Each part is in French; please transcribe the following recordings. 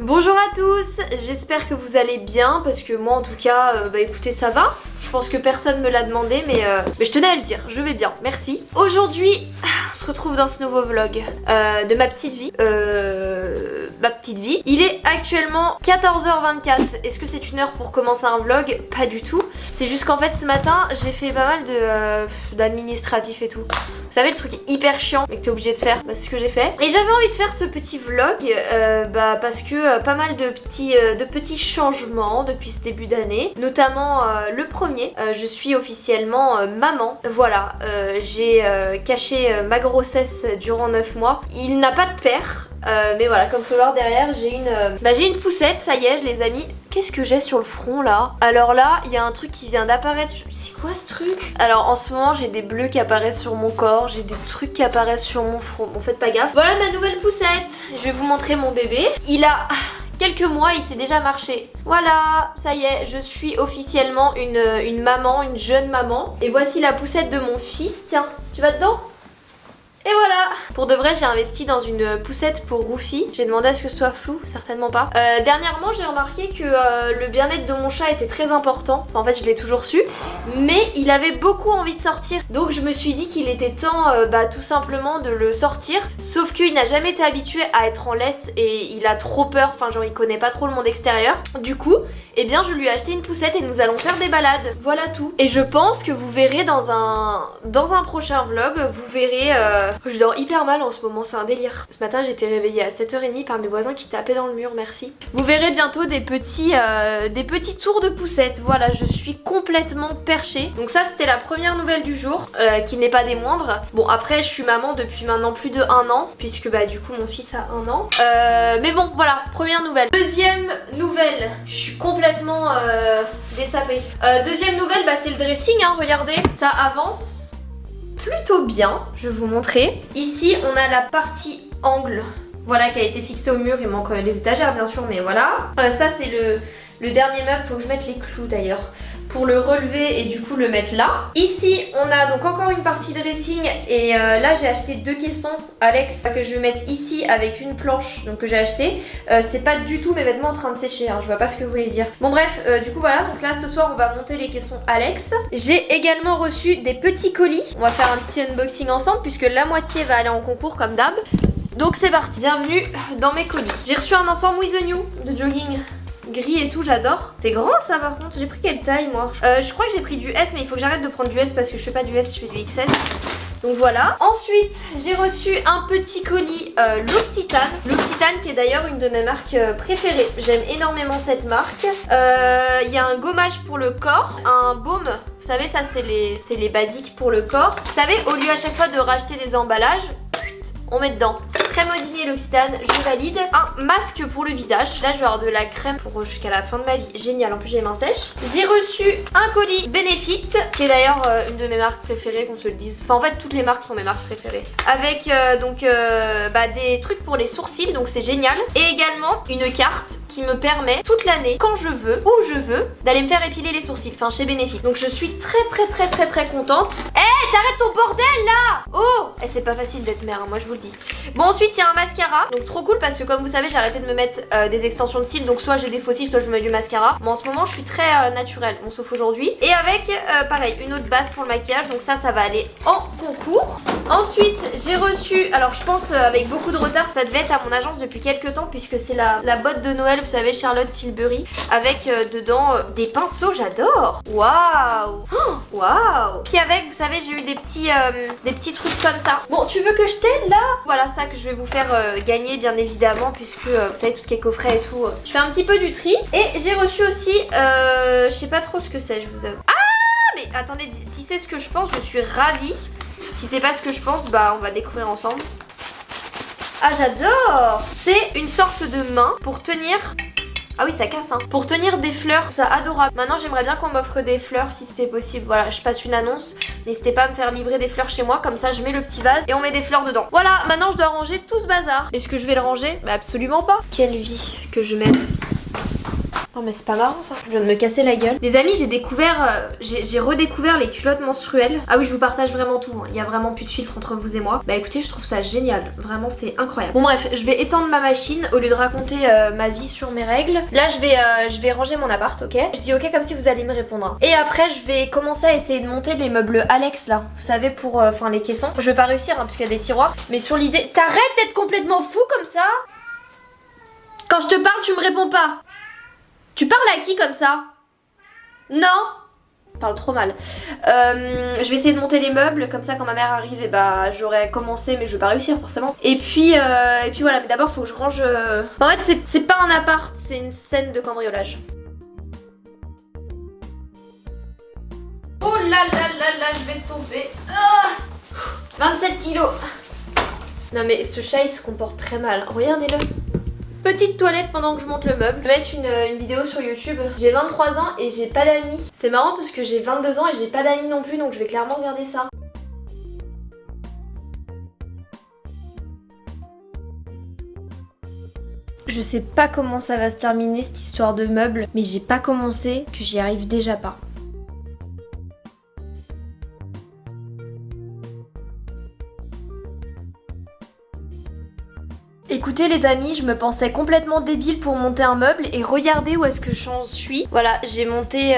Bonjour à tous, j'espère que vous allez bien parce que moi en tout cas, écoutez ça va. Je pense que personne me l'a demandé mais je tenais à le dire, je vais bien, merci. Aujourd'hui, on se retrouve dans ce nouveau vlog de ma petite vie. Il est actuellement 14h24. Est-ce que c'est une heure pour commencer un vlog? Pas du tout. C'est juste qu'en fait ce matin j'ai fait pas mal d'administratif et tout. Vous savez le truc hyper chiant mais que t'es obligé de faire, c'est ce que j'ai fait. Et j'avais envie de faire ce petit vlog parce que pas mal de petits changements depuis ce début d'année. Notamment le premier, je suis officiellement maman. Voilà, j'ai caché ma grossesse durant 9 mois. Il n'a pas de père. Mais voilà, comme vous pouvez voir derrière, j'ai une poussette, ça y est, je les ai mis. Qu'est-ce que j'ai sur le front là? Alors là, il y a un truc qui vient d'apparaître. C'est quoi ce truc? Alors en ce moment, j'ai des bleus qui apparaissent sur mon corps, j'ai des trucs qui apparaissent sur mon front. Bon, faites pas gaffe. Voilà ma nouvelle poussette. Je vais vous montrer mon bébé. Il a quelques mois, il s'est déjà marché. Voilà, ça y est, je suis officiellement une maman, une jeune maman. Et voici la poussette de mon fils. Tiens, tu vas dedans? Et voilà. Pour de vrai, j'ai investi dans une poussette pour Roufi. J'ai demandé à ce que ce soit flou, certainement pas. Dernièrement, j'ai remarqué que le bien-être de mon chat était très important. Enfin, en fait, je l'ai toujours su. Mais il avait beaucoup envie de sortir. Donc je me suis dit qu'il était temps tout simplement de le sortir. Sauf qu'il n'a jamais été habitué à être en laisse et il a trop peur. Enfin, genre, il connaît pas trop le monde extérieur. Du coup, eh bien, je lui ai acheté une poussette et nous allons faire des balades. Voilà tout. Et je pense que vous verrez dans un prochain vlog, vous verrez... Je dors hyper mal en ce moment, c'est un délire. Ce matin j'étais réveillée à 7h30 par mes voisins qui tapaient dans le mur, merci. Vous verrez bientôt des petits tours de poussette. Voilà, je suis complètement perchée. Donc ça c'était la première nouvelle du jour, qui n'est pas des moindres. Bon après je suis maman depuis maintenant plus de 1 an, puisque du coup mon fils a 1 an. Mais bon voilà, première nouvelle. Deuxième nouvelle, je suis complètement dessapée. Deuxième nouvelle, c'est le dressing, hein, regardez, ça avance plutôt bien, je vais vous montrer. Ici on a la partie angle, voilà, qui a été fixée au mur. Il manque les étagères bien sûr, mais voilà. Ça c'est le dernier meuble, faut que je mette les clous d'ailleurs pour le relever et du coup le mettre là. Ici on a donc encore une partie dressing et là j'ai acheté 2 caissons Alex que je vais mettre ici avec une planche donc que j'ai acheté. C'est pas du tout mes vêtements en train de sécher, hein, je vois pas ce que vous voulez dire. Bon bref, du coup voilà, donc là ce soir on va monter les caissons Alex. J'ai également reçu des petits colis. On va faire un petit unboxing ensemble puisque la moitié va aller en concours comme d'hab. Donc c'est parti, bienvenue dans mes colis. J'ai reçu un ensemble With the New de jogging. Gris et tout, j'adore. C'est grand ça par contre. J'ai pris quelle taille moi? Je crois que j'ai pris du S, mais il faut que j'arrête de prendre du S parce que je fais pas du S, je fais du XS. Donc voilà. Ensuite, j'ai reçu un petit colis L'Occitane. L'Occitane qui est d'ailleurs une de mes marques préférées. J'aime énormément cette marque. Il y a un gommage pour le corps, un baume. Vous savez, ça c'est les basiques pour le corps. Vous savez, au lieu à chaque fois de racheter des emballages, on met dedans. Crème Odinier L'Occitane, je valide. Un masque pour le visage. Là, je vais avoir de la crème pour jusqu'à la fin de ma vie. Génial, en plus j'ai les mains sèches. J'ai reçu un colis Benefit, qui est d'ailleurs une de mes marques préférées, qu'on se le dise. Enfin, en fait, toutes les marques sont mes marques préférées. Avec des trucs pour les sourcils, donc c'est génial. Et également une carte qui me permet toute l'année, quand je veux, où je veux, d'aller me faire épiler les sourcils, enfin chez Benefit. Donc je suis très contente. T'arrêtes ton bordel là! Oh! C'est pas facile d'être mère, hein, moi je vous le dis. Bon, ensuite il y a un mascara, donc trop cool parce que comme vous savez j'ai arrêté de me mettre des extensions de cils, donc soit j'ai des faux cils, soit je me mets du mascara. Mais en ce moment je suis très naturelle, bon sauf aujourd'hui. Et avec pareil, une autre base pour le maquillage, donc ça va aller en concours. Ensuite j'ai reçu, alors je pense avec beaucoup de retard, ça devait être à mon agence depuis quelques temps puisque c'est la botte de Noël, vous savez, Charlotte Tilbury, avec dedans des pinceaux, j'adore. Waouh, waouh. Puis avec, vous savez, j'ai eu des petits trucs comme ça. Bon, tu veux que je t'aide là? Voilà ça que je vais vous faire gagner bien évidemment puisque vous savez tout ce qui est coffret et tout. Je fais un petit peu du tri. Et j'ai reçu aussi, je sais pas trop ce que c'est, je vous avoue. Ah mais attendez, si c'est ce que je pense, je suis ravie. Si c'est pas ce que je pense, on va découvrir ensemble. Ah j'adore! C'est une sorte de main pour tenir... Ah oui ça casse hein. Pour tenir des fleurs, c'est adorable. Maintenant j'aimerais bien qu'on m'offre des fleurs si c'était possible. Voilà, je passe une annonce. N'hésitez pas à me faire livrer des fleurs chez moi. Comme ça je mets le petit vase et on met des fleurs dedans. Voilà, maintenant je dois ranger tout ce bazar. Est-ce que je vais le ranger? Absolument pas. Quelle vie que je mène. Non mais c'est pas marrant ça, je viens de me casser la gueule. Les amis, j'ai redécouvert les culottes menstruelles. Ah oui, je vous partage vraiment tout, hein. Il y a vraiment plus de filtre entre vous et moi. Bah écoutez, je trouve ça génial, vraiment c'est incroyable. Bon bref, je vais étendre ma machine au lieu de raconter ma vie sur mes règles. Là je vais ranger mon appart, ok? Je dis ok comme si vous allez me répondre. Et après je vais commencer à essayer de monter les meubles Alex là, vous savez pour les caissons. Je vais pas réussir hein, parce qu'il y a des tiroirs, mais sur l'idée... T'arrêtes d'être complètement fou comme ça? Quand je te parle tu me réponds pas. Tu parles à qui comme ça? Non? Je parle trop mal. Je vais essayer de monter les meubles, comme ça quand ma mère arrive, et bah j'aurais commencé mais je vais pas réussir forcément. Et puis voilà, mais d'abord faut que je range... En fait c'est pas un appart, c'est une scène de cambriolage. Oh là là là là, je vais tomber. 27 kilos. Non mais ce chat il se comporte très mal, regardez-le. Petite toilette pendant que je monte le meuble. Je vais mettre une vidéo sur YouTube. J'ai 23 ans et j'ai pas d'amis. C'est marrant parce que j'ai 22 ans et j'ai pas d'amis non plus, donc je vais clairement regarder ça. Je sais pas comment ça va se terminer cette histoire de meubles, mais j'ai pas commencé que j'y arrive déjà pas. Écoutez les amis, je me pensais complètement débile pour monter un meuble et regardez où est-ce que j'en suis. Voilà, j'ai monté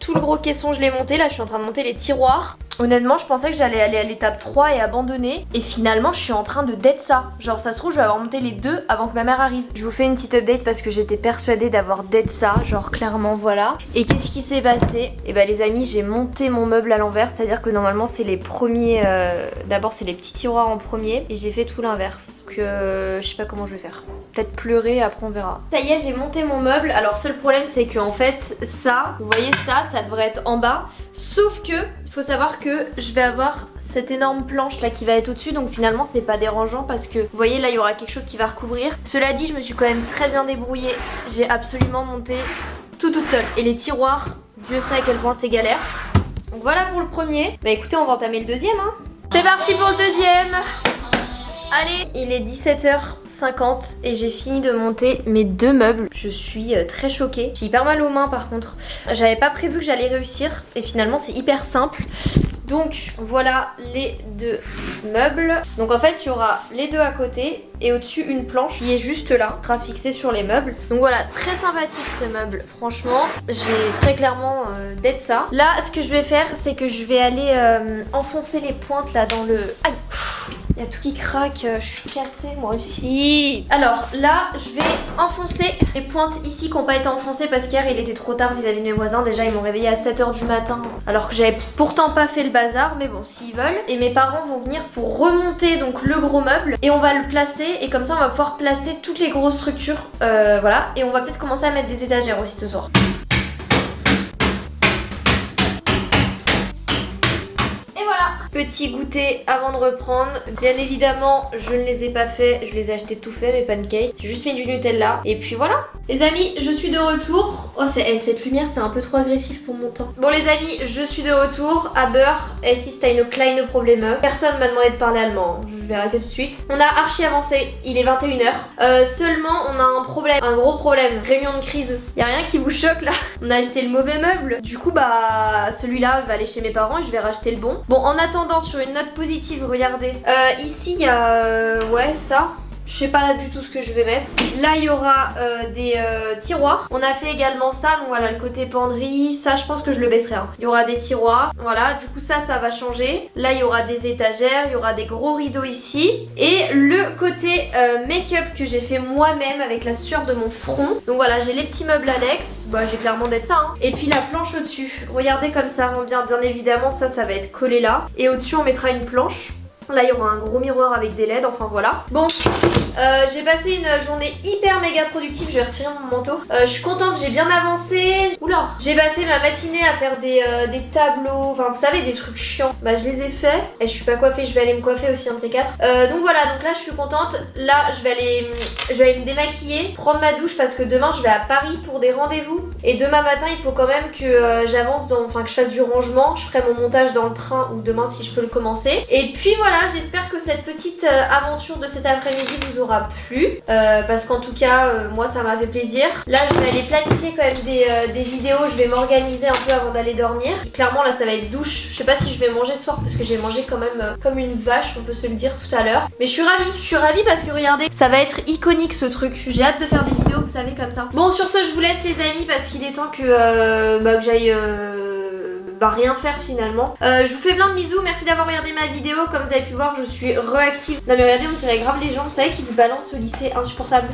tout le gros caisson, je l'ai monté, là je suis en train de monter les tiroirs. Honnêtement, je pensais que j'allais aller à l'étape 3 et abandonner. Et finalement, je suis en train de dead ça. Genre, ça se trouve, je vais avoir monté les deux avant que ma mère arrive. Je vous fais une petite update parce que j'étais persuadée d'avoir dead ça. Genre, clairement, voilà. Et qu'est-ce qui s'est passé? Et bah, les amis, j'ai monté mon meuble à l'envers. C'est-à-dire que normalement, c'est les premiers... D'abord, c'est les petits tiroirs en premier. Et j'ai fait tout l'inverse. Donc, je sais pas comment je vais faire. Peut-être pleurer, après on verra. Ça y est, j'ai monté mon meuble. Alors, seul problème, c'est que en fait, ça, vous voyez ça devrait être en bas. Sauf que... il faut savoir que je vais avoir cette énorme planche là qui va être au-dessus, donc finalement c'est pas dérangeant parce que vous voyez là il y aura quelque chose qui va recouvrir. Cela dit, je me suis quand même très bien débrouillée. J'ai absolument monté tout toute seule. Et les tiroirs, Dieu sait à quel point c'est galère. Donc voilà pour le premier. Bah écoutez, on va entamer le deuxième hein. C'est parti pour le deuxième. Allez, il est 17h50 et j'ai fini de monter mes deux meubles. Je suis très choquée. J'ai hyper mal aux mains par contre. J'avais pas prévu que j'allais réussir et finalement c'est hyper simple. Donc voilà les deux meubles. Donc en fait il y aura les deux à côté et au-dessus une planche qui est juste là, sera fixée sur les meubles. Donc voilà, très sympathique ce meuble. Franchement, j'ai très clairement d'être ça. Là ce que je vais faire c'est que je vais aller enfoncer les pointes là dans le... Aïe, il y a tout qui craque, je suis cassée moi aussi. Alors là, je vais enfoncer les pointes ici qui n'ont pas été enfoncées parce qu'hier il était trop tard vis-à-vis de mes voisins. Déjà ils m'ont réveillée à 7h du matin alors que j'avais pourtant pas fait le bazar, mais bon s'ils veulent. Et mes parents vont venir pour remonter donc le gros meuble et on va le placer et comme ça on va pouvoir placer toutes les grosses structures. Voilà, et on va peut-être commencer à mettre des étagères aussi ce soir. Petit goûter avant de reprendre. Bien évidemment, je ne les ai pas faits. Je les ai achetés tout faits, mes pancakes. J'ai juste mis du Nutella. Et puis voilà. Les amis, je suis de retour. Oh, cette lumière, c'est un peu trop agressif pour mon temps. Bon, les amis, je suis de retour. Aber, es ist eine kleine Probleme. Personne m'a demandé de parler allemand. Je vais arrêter tout de suite. On a archi avancé. Il est 21h. Seulement, on a un problème. Un gros problème. Réunion de crise. Y a rien qui vous choque là? On a acheté le mauvais meuble. Du coup, bah, celui-là va aller chez mes parents et je vais racheter le bon. Bon, en attendant, sur une note positive, regardez. Ici, il y a... ouais, ça. Je sais pas du tout ce que je vais mettre. Là, il y aura des tiroirs. On a fait également ça. Donc voilà, le côté penderie. Ça, je pense que je le baisserai. Hein. Il y aura des tiroirs. Voilà, du coup, ça va changer. Là, il y aura des étagères. Il y aura des gros rideaux ici. Et le côté make-up que j'ai fait moi-même avec la sueur de mon front. Donc voilà, j'ai les petits meubles Alex. Bah, j'ai clairement d'être ça. Hein. Et puis la planche au-dessus. Regardez comme ça rend bien. Bien évidemment, ça va être collé là. Et au-dessus, on mettra une planche. Là il y aura un gros miroir avec des LED, enfin voilà. Bon, j'ai passé une journée hyper méga productive, je vais retirer mon manteau. Je suis contente, j'ai bien avancé. Oula, j'ai passé ma matinée à faire des tableaux, enfin vous savez des trucs chiants. Bah je les ai faits et je suis pas coiffée, je vais aller me coiffer aussi un de ces quatre. Donc voilà, donc là je suis contente. Là je vais aller me démaquiller, prendre ma douche parce que demain je vais à Paris pour des rendez-vous. Et demain matin il faut quand même que j'avance dans, enfin que je fasse du rangement. Je ferai mon montage dans le train ou demain si je peux le commencer. Et puis voilà, j'espère que cette petite aventure de cet après-midi vous aura aura plu parce qu'en tout cas moi ça m'a fait plaisir. Là je vais aller planifier quand même des vidéos, je vais m'organiser un peu avant d'aller dormir. Clairement là ça va être douche, je sais pas si je vais manger ce soir parce que j'ai mangé quand même comme une vache, on peut se le dire tout à l'heure. Mais je suis ravie parce que regardez, ça va être iconique ce truc. J'ai hâte de faire des vidéos vous savez comme ça. Bon sur ce je vous laisse les amis parce qu'il est temps que j'aille rien faire finalement. Je vous fais plein de bisous, merci d'avoir regardé ma vidéo. Comme vous avez pu voir je suis réactive. Non mais regardez on dirait grave les gens, vous savez qu'ils se balancent au lycée, insupportable.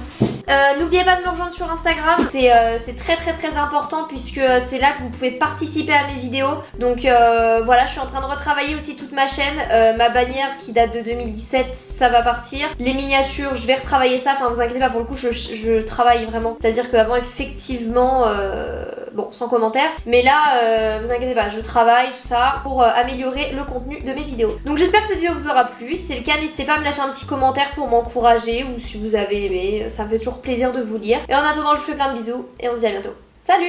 N'oubliez pas de me rejoindre sur Instagram, c'est très important puisque c'est là que vous pouvez participer à mes vidéos. Donc voilà, je suis en train de retravailler aussi toute ma chaîne. Ma bannière qui date de 2017, ça va partir. Les miniatures, je vais retravailler ça, enfin vous inquiétez pas, pour le coup je travaille vraiment. C'est-à-dire qu'avant effectivement, bon sans commentaire, mais là vous inquiétez pas, je travaille tout ça pour améliorer le contenu de mes vidéos. Donc j'espère que cette vidéo vous aura plu, si c'est le cas n'hésitez pas à me lâcher un petit commentaire pour m'encourager ou si vous avez aimé, ça me fait toujours plaisir de vous lire. Et en attendant je vous fais plein de bisous et on se dit à bientôt. Salut!